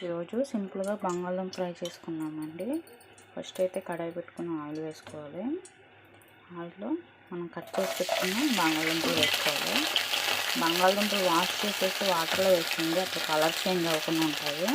ఈరోజు సింపుల్గా బంగాళదుంప ఫ్రై చేసుకున్నామండి. ఫస్ట్ అయితే కడాయి పెట్టుకుని ఆయిల్ వేసుకోవాలి. ఆయిల్లో మనం కట్ చేసి పెట్టుకున్న బంగాళదుంపలు వేసుకోవాలి. బంగాళదుంపలు వాష్ చేసేసి వాటర్లో వేస్తుంది, అప్పుడు కలర్ చేంజ్ అవ్వకుండా ఉంటాయి.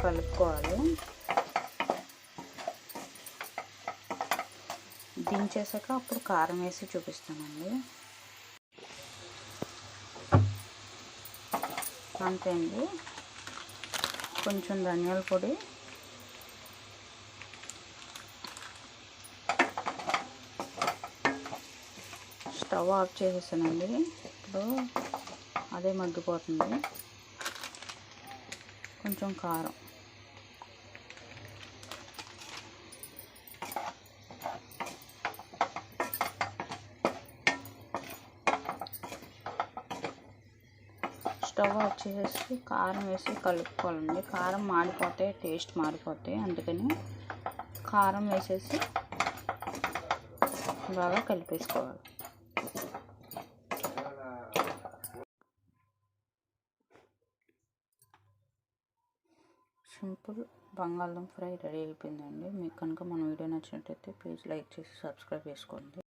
కలుపుకోవాలి. దించేసాక అప్పుడు కారం వేసి చూపిస్తానండి. అంతే అండి. కొంచెం ధనియాల పొడి, స్టవ్ ఆఫ్ చేసేసానండి. ఇప్పుడు అదే మగ్గిపోతుంది. కొంచెం కారం, స్టవ్ ఆఫ్ చేసేసి కారం వేసి కలుపుకోవాలండి. కారం మాడిపోతే టేస్ట్ మారిపోతాయి, అందుకని కారం వేసేసి బాగా కలిపేసుకోవాలి. సింపుల్ బంగాళదుంప ఫ్రై రెడీ అయిపోయిందండి. మీకు కనుక మన వీడియో నచ్చినట్టయితే ప్లీజ్ లైక్ చేసి సబ్స్క్రైబ్ చేసుకోండి.